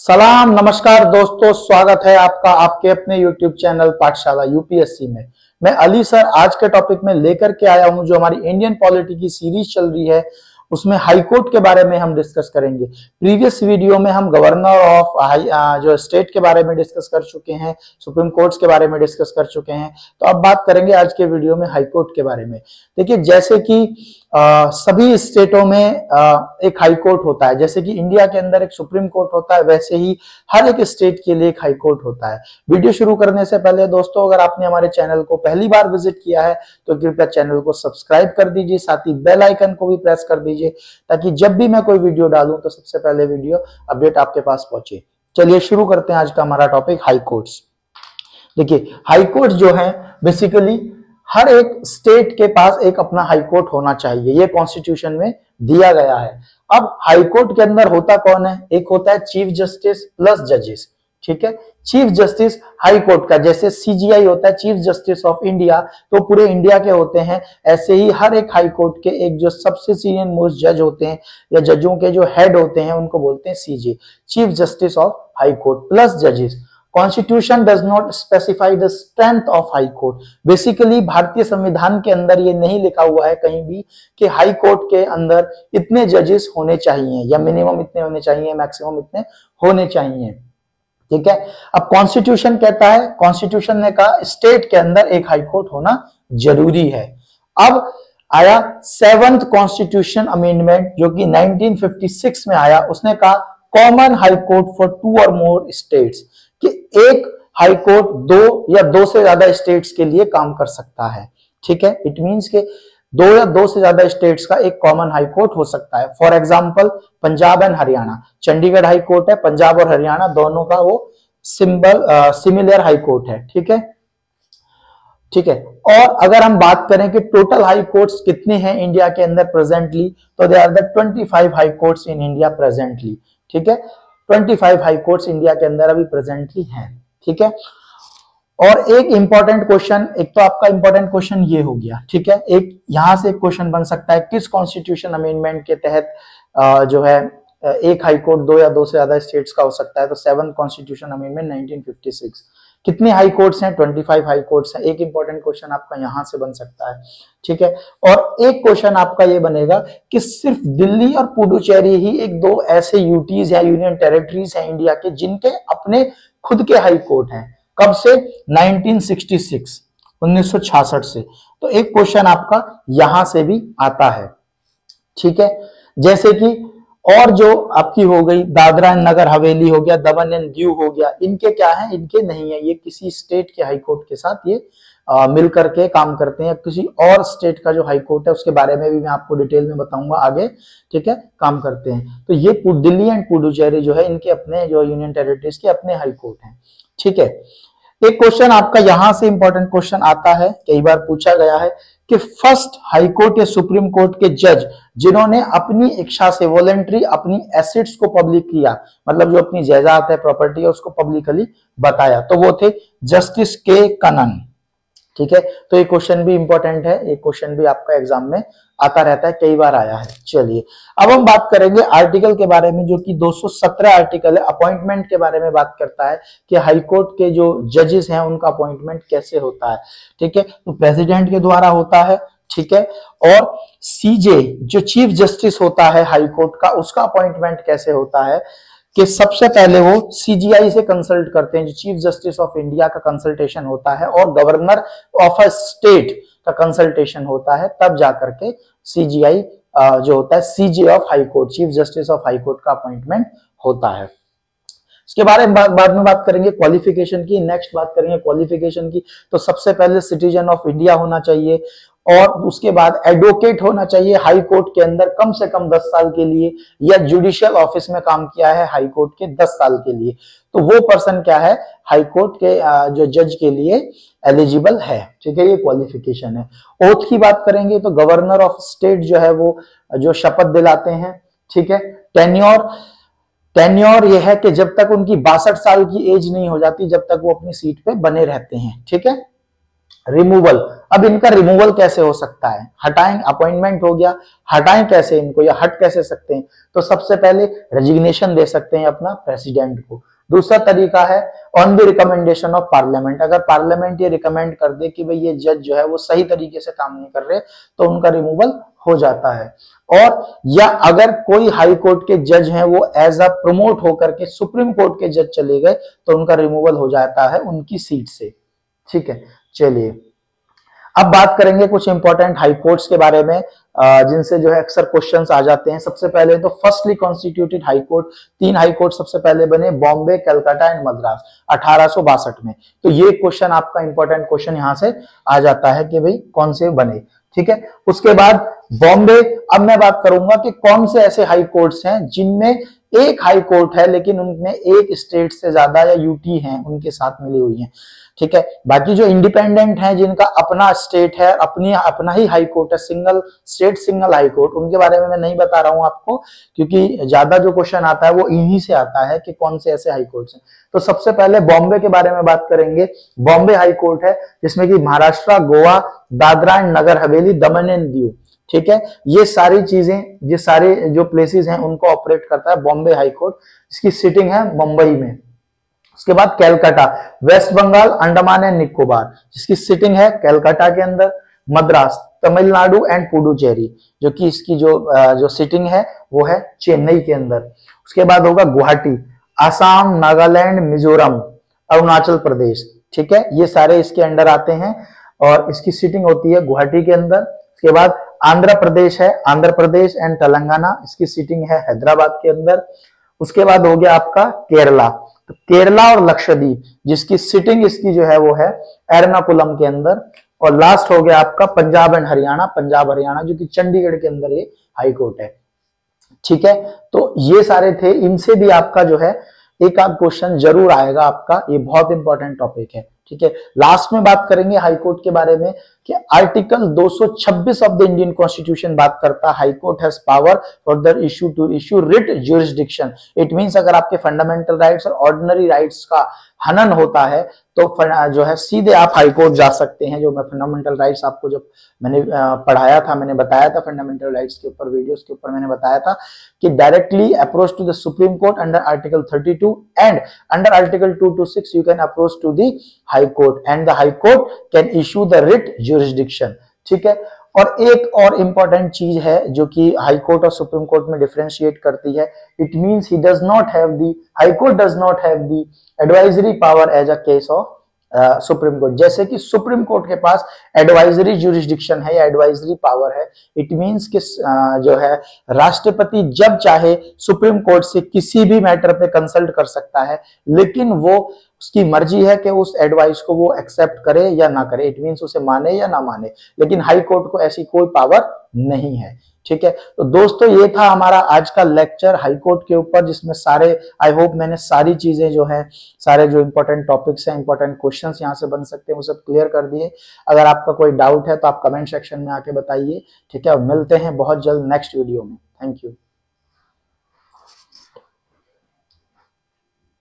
सलाम नमस्कार दोस्तों, स्वागत है आपका आपके अपने YouTube चैनल पाठशाला यूपीएससी में। मैं अली सर आज के टॉपिक में लेकर के आया हूं जो हमारी इंडियन पॉलिटी की सीरीज चल रही है, उसमें हाई कोर्ट के बारे में हम डिस्कस करेंगे। प्रीवियस वीडियो में हम गवर्नर ऑफ जो स्टेट के बारे में डिस्कस कर चुके हैं, सुप्रीम कोर्ट्स के बारे में डिस्कस कर चुके हैं। तो अब बात करेंगे आज के वीडियो में हाई कोर्ट के बारे में। देखिए, जैसे कि सभी स्टेटों में एक हाई कोर्ट होता है, जैसे कि इंडिया के अंदर एक सुप्रीम कोर्ट होता है, वैसे ही हर एक स्टेट के लिए एक हाई कोर्ट होता है। वीडियो शुरू करने से पहले दोस्तों, अगर आपने हमारे चैनल को पहली बार विजिट किया है तो कृपया चैनल को सब्सक्राइब कर दीजिए, साथ ही बेल आइकन को भी प्रेस कर दीजिए ताकि जब भी मैं कोई वीडियो डालूं तो सबसे पहले वीडियो अपडेट आपके पास पहुंचे। चलिए शुरू करते हैं आज का हमारा टॉपिक, हाई कोर्ट्स। देखिए, हाई कोर्ट जो है बेसिकली हर एक स्टेट के पास एक अपना हाई कोर्ट होना चाहिए, ये कॉन्स्टिट्यूशन में दिया गया है। अब हाई कोर्ट के अंदर होता कौन है? एक होता है चीफ जस्टिस प्लस जजेस, ठीक है। चीफ जस्टिस हाई कोर्ट का, जैसे सीजीआई होता है चीफ जस्टिस ऑफ इंडिया, तो पूरे इंडिया के होते हैं, ऐसे ही हर एक हाई कोर्ट के एक जो सबसे सीनियर मोस्ट जज होते हैं या जजों के जो हेड होते हैं उनको बोलते हैं CJ, chief justice of high court plus जजेस। Constitution does not specify the strength of high court. Basically भारतीय संविधान के अंदर ये नहीं लिखा हुआ है कहीं भी कि हाई कोर्ट के अंदर इतने जजेस होने चाहिए या मिनिमम इतने होने चाहिए, मैक्सिमम इतने होने चाहिए, ठीक है। अब कॉन्स्टिट्यूशन कहता है, कॉन्स्टिट्यूशन ने कहा स्टेट के अंदर एक हाई कोर्ट होना जरूरी है। अब आया 7th कॉन्स्टिट्यूशन अमेंडमेंट जो कि 1956 में आया, उसने कहा कॉमन हाई कोर्ट फॉर 2 और मोर स्टेट्स, कि एक हाई कोर्ट 2 या 2 से ज्यादा स्टेट्स के लिए काम कर सकता है, ठीक है। इट मींस के 2 या 2 से ज्यादा स्टेट्स का एक कॉमन हाई कोर्ट हो सकता है। For example Punjab and Haryana, Chandigarh high court है, पंजाब और हरियाणा दोनों का वो सिमिलर हाई कोर्ट है, ठीक है, ठीक है। और अगर हम बात करें कि टोटल हाई कोर्ट्स कितने हैं इंडिया के अंदर प्रेजेंटली, तो they are the 25 high courts in India presently, ठीक है। 25 हाई कोर्ट्स इंडिया के अंदर अभी प्रेजेंटली हैं, ठीक है। और एक इंपॉर्टेंट क्वेश्चन, एक तो आपका इंपॉर्टेंट क्वेश्चन ये हो गया, ठीक है। एक यहां से एक क्वेश्चन बन सकता है, किस कॉन्स्टिट्यूशन अमेंडमेंट के तहत जो है एक हाई कोर्ट 2 या 2 से ज्यादा स्टेट्स का हो सकता है? तो 7th कॉन्स्टिट्यूशन अमेंडमेंट 1956। कितने हाई कोर्ट्स हैं? 25 हाई कोर्ट्स हैं। एक इंपॉर्टेंट क्वेश्चन आपका यहां से बन सकता है, ठीक है। और एक क्वेश्चन आपका ये बनेगा कि सिर्फ दिल्ली और पुडुचेरी ही एक 2 ऐसे यूटीज या यूनियन टेरिटरीज हैं इंडिया के जिनके अपने खुद के हाई कोर्ट हैं। कब से? 1966 से। तो एक क्वेश्चन आपका यहां से भी आता है, ठीक है। जैसे कि और जो आपकी हो गई दादरा एंड नगर हवेली हो गया, दमन एंड दीव हो गया, इनके क्या है? इनके नहीं है, ये किसी स्टेट के हाई कोर्ट के साथ ये मिल करके काम करते हैं। किसी और स्टेट का जो हाई कोर्ट है उसके बारे में भी मैं आपको डिटेल में बताऊंगा आगे, ठीक है, काम करते हैं। तो ये दिल्ली एंड पुडुचेरी जो है इनके अपने जो यूनियन टेरिटरीज के अपने हाई कोर्ट हैं, ठीक है। एक क्वेश्चन आपका यहां से इंपॉर्टेंट क्वेश्चन आता है, कई बार पूछा गया है कि फर्स्ट हाई कोर्ट या सुप्रीम कोर्ट के जज जिन्होंने अपनी इच्छा से वॉलंटरी अपनी एसेट्स को पब्लिक किया, मतलब जो अपनी जायदाद है, प्रॉपर्टी है, उसको पब्लिकली बताया, तो वो थे जस्टिस के कनन, ठीक है। तो ये क्वेश्चन भी इंपॉर्टेंट है, ये क्वेश्चन भी आपका एग्जाम में आता रहता है, कई बार आया है। चलिए अब हम बात करेंगे आर्टिकल के बारे में, जो कि 217 आर्टिकल है, अपॉइंटमेंट के बारे में बात करता है कि हाई कोर्ट के जो जजेस हैं उनका अपॉइंटमेंट कैसे होता है, ठीक है। तो प्रेसिडेंट के द्वारा होता है, ठीक है। और सीजे जो चीफ जस्टिस होता है हाई कोर्ट का, उसका अपॉइंटमेंट कैसे होता है कि सबसे पहले वो सीजीआई से कंसल्ट करते हैं, जो चीफ जस्टिस ऑफ इंडिया का कंसल्टेशन होता है, और गवर्नर ऑफ अ स्टेट का कंसल्टेशन होता है, तब जाकर के सीजीआई जो होता है CJ of high court, chief justice of high court का अपॉइंटमेंट होता है। इसके बारे में बाद में बात करेंगे क्वालिफिकेशन की। नेक्स्ट बात करेंगे क्वालिफिकेशन की, तो सबसे पहले सिटीजन ऑफ इंडिया होना चाहिए, और उसके बाद एडवोकेट होना चाहिए हाई कोर्ट के अंदर कम से कम 10 साल के लिए, या जुडिशियल ऑफिस में काम किया है हाई कोर्ट के 10 साल के लिए, तो वो पर्सन क्या है? हाई कोर्ट के जो जज के लिए एलिजिबल है, ठीक है। ये क्वालिफिकेशन है। ओथ की बात करेंगे तो गवर्नर ऑफ स्टेट जो है वो जो शपथ दिलाते हैं, ठीक है। टेन्योर ये है कि जब तक उनकी 62 साल की एज नहीं हो जाती, जब तक वो अपनी सीट पे बने रहते हैं, ठीक है। रिमूवल, अब इनका रिमूवल कैसे हो सकता है, हटाएं, अपॉइंटमेंट हो गया, हटाएं कैसे इनको या हट कैसे सकते हैं, तो सबसे पहले रेजिग्नेशन दे सकते हैं अपना प्रेसिडेंट को। दूसरा तरीका है on the recommendation of parliament, अगर पार्लियामेंट ये रिकमेंड कर दे कि भाई ये जज जो है वो सही तरीके से काम नहीं कर रहे तो उनका रिमूवल हो जाता है। और या अगर कोई हाई कोर्ट के जज हैं वो एज अ प्रमोट होकर के सुप्रीम कोर्ट के जज चले गए तो उनका रिमूवल हो जाता है उनकी सीट से। ठीक है, चलिए अब बात करेंगे कुछ इंपॉर्टेंट हाई कोर्ट्स के बारे में जिनसे जो है अक्सर क्वेश्चंस आ जाते हैं। सबसे पहले तो firstly constituted high court, 3 high court सबसे पहले बने, बॉम्बे, कलकत्ता एंड मद्रास 1862 में। तो ये क्वेश्चन आपका इंपॉर्टेंट क्वेश्चन यहां से आ जाता है कि भाई कौन से बने। ठीक है, उसके बाद बॉम्बे, अब मैं बात करूंगा कि कौन से ऐसे हाई कोर्ट्स हैं जिनमें एक हाई कोर्ट है लेकिन उनमें एक स्टेट से ज्यादा या यूटी हैं उनके साथ मिली हुई हैं। ठीक है, बाकी जो इंडिपेंडेंट हैं जिनका अपना स्टेट है, अपना ही हाई कोर्ट है, single state single high court, उनके बारे में मैं नहीं बता रहा हूं आपको क्योंकि ज्यादा जो क्वेश्चन आता है वो इन्हीं से आता है कि कौन से ऐसे हाई कोर्ट्स हैं। तो सबसे पहले बॉम्बे के बारे में बात करेंगे। बॉम्बे हाई कोर्ट है जिसमें कि Maharashtra, Goa, Dadra and Nagar Haveli, Daman and Diu, ठीक है, ये सारी चीजें, ये सारे जो प्लेसेस हैं उनको ऑपरेट करता है बॉम्बे हाई कोर्ट, इसकी सिटिंग है मुंबई में। उसके बाद कैलकाटा, वेस्ट बंगाल, अंडमान एंड निकोबार, जिसकी सिटिंग है कैलकाटा के अंदर। मद्रास, तमिलनाडु एंड पुडुचेरी, जो कि इसकी जो सिटिंग है वो है चेन्नई के अंदर। उसके बाद होगा गुवाहाटी, आसाम, नागालैंड, मिजोरम, अरुणाचल प्रदेश, ठीक है, ये सारे इसके अंडर आते हैं और इसकी सिटिंग होती है गुवाहाटी के अंदर। उसके बाद आंध्र प्रदेश है, आंध्र प्रदेश एंड तेलंगाना, इसकी सिटिंग है हैदराबाद के अंदर। उसके बाद हो गया आपका केरला, तो केरला और लक्षद्वीप, जिसकी सिटिंग इसकी जो है वो है एर्नाकुलम के अंदर। और लास्ट हो गया आपका पंजाब एंड हरियाणा, पंजाब हरियाणा जो कि चंडीगढ़ के अंदर ये हाई कोर्ट है। ठीक है, तो ये सारे थे, इनसे भी आपका जो है एक आध क्वेश्चन जरूर आएगा आपका, ये बहुत इंपॉर्टेंट टॉपिक है। ठीक है, लास्ट में बात करेंगे हाई कोर्ट के बारे में कि article 226 of the Indian constitution बात करता है high court has power for the issue to issue writ jurisdiction. It means अगर आपके फंडामेंटल राइट्स और ऑर्डिनरी राइट्स का हनन होता है तो जो है सीधे आप हाई कोर्ट जा सकते हैं। जो मैं फंडामेंटल राइट्स आपको जब मैंने पढ़ाया था, मैंने बताया था फंडामेंटल राइट्स के ऊपर, वीडियोस के ऊपर मैंने बताया था कि directly approach to the supreme court under article 32 and under article 2 to 6 you can approach to the high court and the high court can issue the writ jurisdiction. ठीक है, और एक और इंपॉर्टेंट चीज है जो कि हाई कोर्ट और सुप्रीम कोर्ट में डिफरेंशिएट करती है, it means he does not have the, high court does not have the advisory power as a case of supreme court. जैसे कि सुप्रीम कोर्ट के पास एडवाइजरी ज्यूरिसडिक्शन है या एडवाइजरी पावर है, इट मींस कि जो है राष्ट्रपति जब चाहे सुप्रीम कोर्ट से किसी भी मैटर पे कंसल्ट कर सकता है, लेकिन वो उसकी मर्जी है कि उस एडवाइस को वो एक्सेप्ट करे या ना करे, इट मींस उसे माने या ना माने, लेकिन हाई कोर्ट को ऐसी कोई पावर नहीं है। ठीक है, तो दोस्तों ये था हमारा आज का लेक्चर हाई कोर्ट के ऊपर, जिसमें सारे, आई होप मैंने सारी चीजें जो है, सारे जो इंपॉर्टेंट टॉपिक्स हैं, इंपॉर्टेंट क्वेश्चंस यहाँ से बन सकते हैं वो सब क्लियर कर दिए। अगर आपका कोई डाउट है तो आप कमेंट सेक्शन में आके बताइए। ठीक है, मिलते हैं बहुत जल्द नेक्स्ट वीडियो में। Thank you.